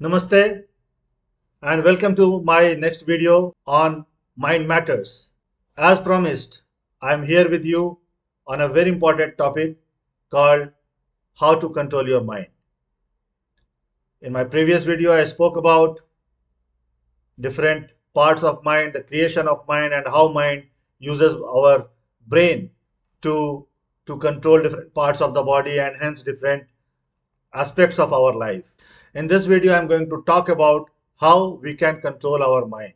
Namaste and welcome to my next video on Mind Matters. As promised, I am here with you on a very important topic called how to control your mind. In my previous video, I spoke about different parts of mind, the creation of mind, and how mind uses our brain to, to control different parts of the body and hence different aspects of our life. In this video, I'm going to talk about how we can control our mind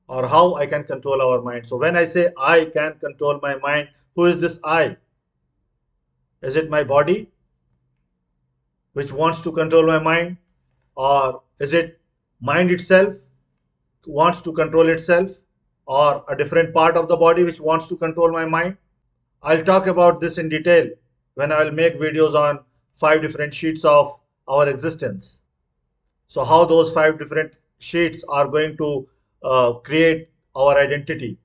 or how I can control our mind. So when I say I can control my mind, who is this I? Is it my body which wants to control my mind, or is it mind itself wants to control itself, or a different part of the body which wants to control my mind? I'll talk about this in detail when I'll make videos on 5 different sheets of our existence. So how those 5 different sheets are going to create our identity.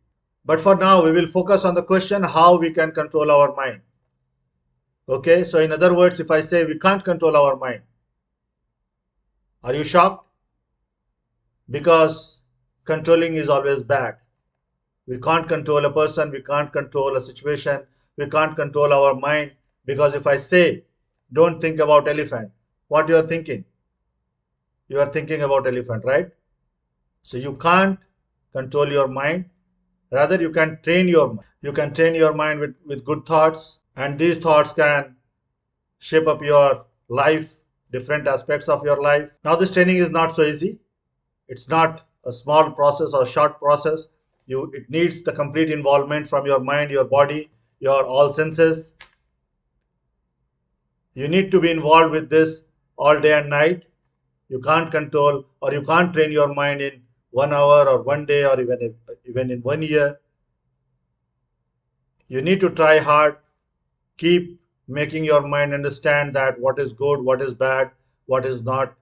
But for now, we will focus on the question how we can control our mind. Okay, so in other words, if I say we can't control our mind, are you shocked? Because controlling is always bad. We can't control a person, we can't control a situation, we can't control our mind. Because if I say, don't think about elephant, what you are thinking? You are thinking about elephant, right? So you can't control your mind. Rather, you can train your mind. You can train your mind with good thoughts, and these thoughts can shape up your life, different aspects of your life. Now, this training is not so easy. It's not a small process or short process. It needs the complete involvement from your mind, your body, your all senses. You need to be involved with this all day and night. You can't control or you can't train your mind in 1 hour or one day or even in 1 year. You need to try hard, keep making your mind understand that what is good, what is bad, what is not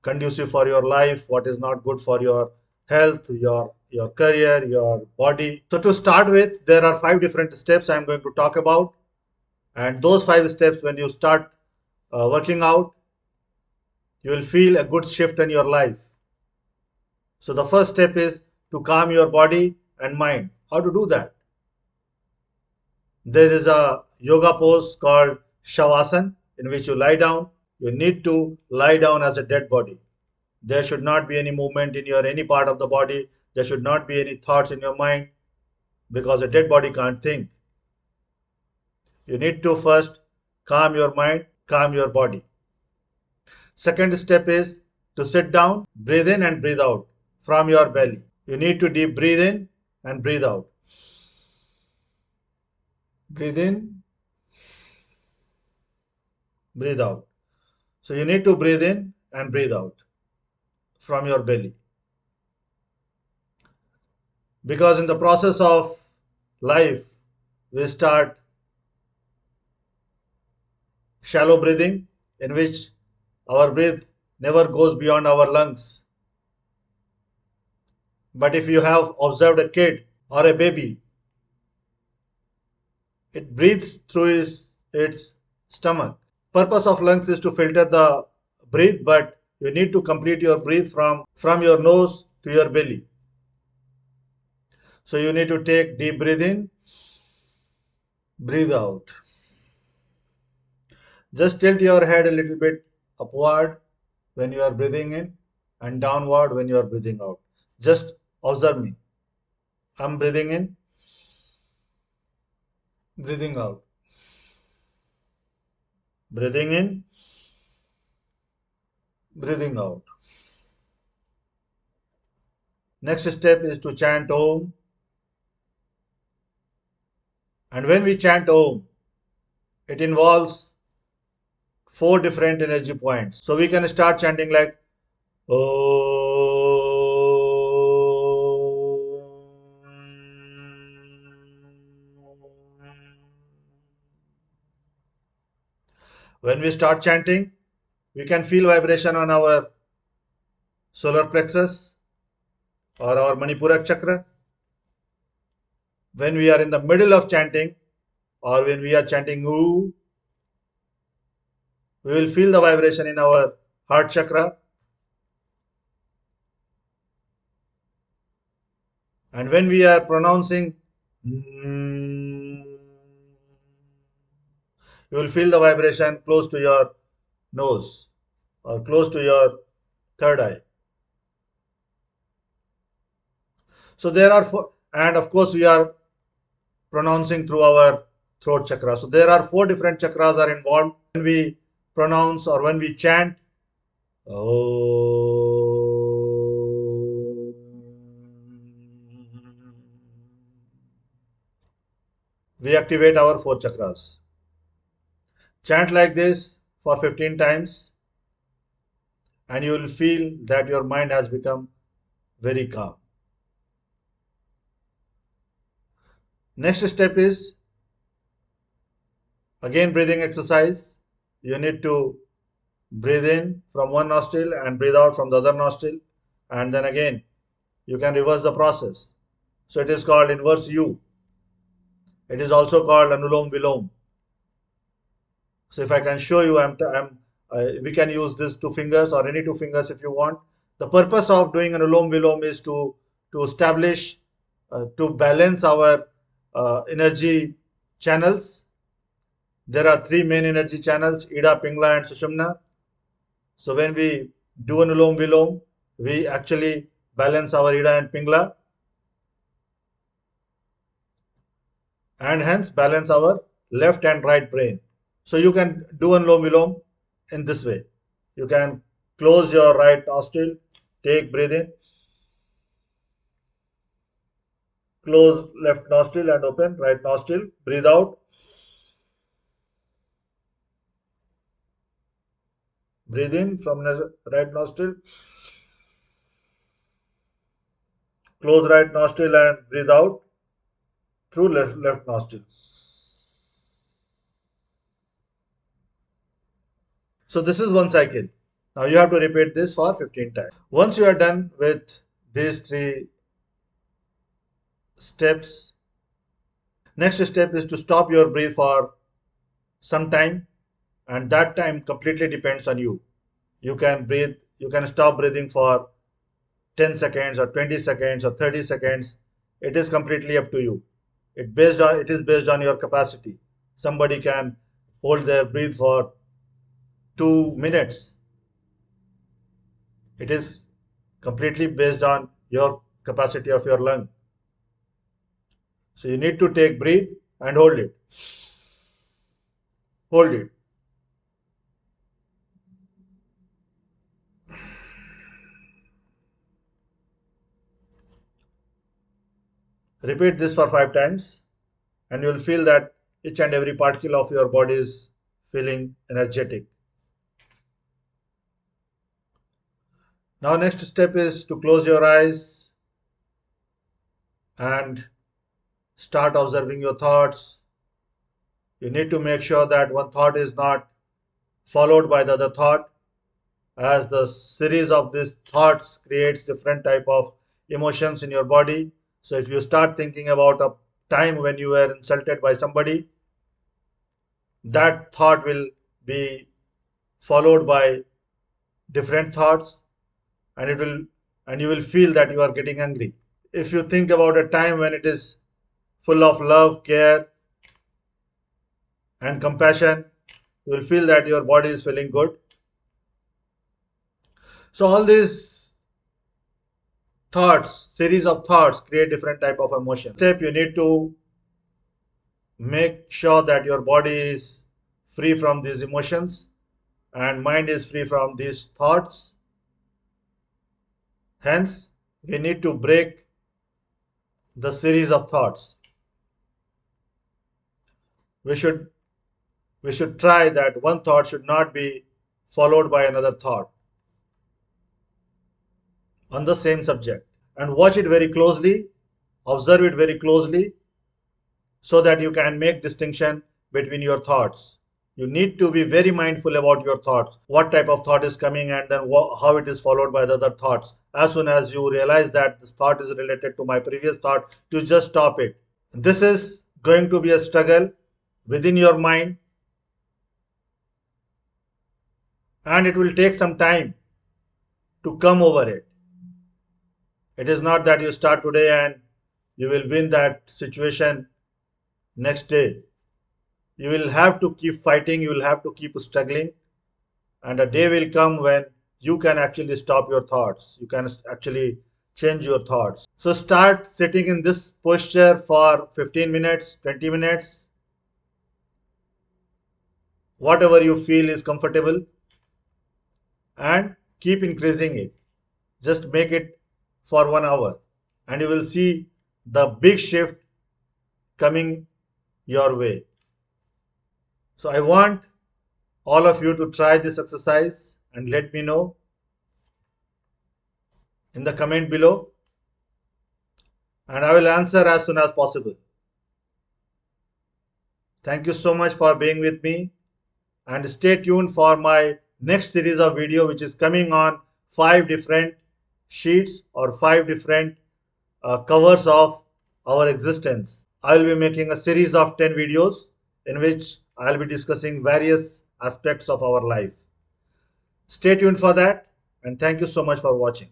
conducive for your life, what is not good for your health, your career, your body. So to start with, there are 5 different steps I'm going to talk about, and those 5 steps, when you start working out, you will feel a good shift in your life. So the first step is to calm your body and mind. How to do that? There is a yoga pose called Shavasana in which you lie down. You need to lie down as a dead body. There should not be any movement in your any part of the body. There should not be any thoughts in your mind, because a dead body can't think. You need to first calm your mind, calm your body. Second step is to sit down, breathe in and breathe out from your belly. You need to deep breathe in and breathe out. Breathe in, breathe out. So you need to breathe in and breathe out from your belly. Because in the process of life, we start shallow breathing, in which our breath never goes beyond our lungs. But if you have observed a kid or a baby, it breathes through its stomach. Purpose of lungs is to filter the breath, but you need to complete your breath from your nose to your belly. So you need to take deep breath in, breathe out. Just tilt your head a little bit upward when you are breathing in and downward when you are breathing out. Just observe me. I'm breathing in, breathing out. Breathing in, breathing out. Next step is to chant Om. And when we chant Om, it involves 4 different energy points. So we can start chanting like Om. When we start chanting, we can feel vibration on our solar plexus or our Manipurak chakra. When we are in the middle of chanting or when we are chanting Ooh, we will feel the vibration in our heart chakra. And when we are pronouncing mm, you will feel the vibration close to your nose or close to your third eye. So there are four, and of course we are pronouncing through our throat chakra. So there are four different chakras are involved when we pronounce or when we chant. Oh, we activate our four chakras. Chant like this for 15 times and you will feel that your mind has become very calm. Next step is again breathing exercise. You need to breathe in from one nostril and breathe out from the other nostril, and then again you can reverse the process. So it is called inverse U. It is also called Anulom Vilom. So if I can show you, we can use this two fingers or any two fingers if you want. The purpose of doing Anulom Vilom is to establish, to balance our energy channels. There are three main energy channels, Ida, Pingla and Sushumna. So when we do Anulom Vilom, we actually balance our Ida and Pingla and hence balance our left and right brain. So you can do Anulom Vilom in this way. You can close your right nostril, take breathe in, close left nostril and open right nostril, breathe out, breathe in from the right nostril, close right nostril and breathe out through left nostril. So this is one cycle. Now you have to repeat this for 15 times. Once you are done with these three steps, next step is to stop your breath for some time, and that time completely depends on you. You can breathe, you can stop breathing for 10 seconds or 20 seconds or 30 seconds. It is completely up to you. It is based on your capacity. Somebody can hold their breath for 2 minutes. It is completely based on your capacity of your lung. So you need to take breathe and hold it. Hold it. Repeat this for 5 times and you will feel that each and every particle of your body is feeling energetic. Now next step is to close your eyes and start observing your thoughts. You need to make sure that one thought is not followed by the other thought, as the series of these thoughts creates different type of emotions in your body. So if you start thinking about a time when you were insulted by somebody, that thought will be followed by different thoughts, and you will feel that you are getting angry. If you think about a time when it is full of love, care and compassion, you will feel that your body is feeling good. So all these thoughts, series of thoughts create different type of emotion. Step, you need to make sure that your body is free from these emotions and mind is free from these thoughts. Hence, we need to break the series of thoughts. We should try that one thought should not be followed by another thought on the same subject, and watch it very closely, observe it very closely so that you can make distinction between your thoughts. You need to be very mindful about your thoughts, what type of thought is coming and then how it is followed by the other thoughts. As soon as you realize that this thought is related to my previous thought, you just stop it. This is going to be a struggle within your mind, and it will take some time to come over it. It is not that you start today and you will win that situation next day. You will have to keep fighting, you will have to keep struggling, and a day will come when you can actually stop your thoughts. You can actually change your thoughts. So start sitting in this posture for 15 minutes, 20 minutes, whatever you feel is comfortable, and keep increasing it. Just make it for 1 hour, and you will see the big shift coming your way. So I want all of you to try this exercise and let me know in the comment below, and I will answer as soon as possible. Thank you so much for being with me, and stay tuned for my next series of video, which is coming on 5 different sheets or 5 different covers of our existence. I will be making a series of 10 videos in which I will be discussing various aspects of our life. Stay tuned for that, and thank you so much for watching.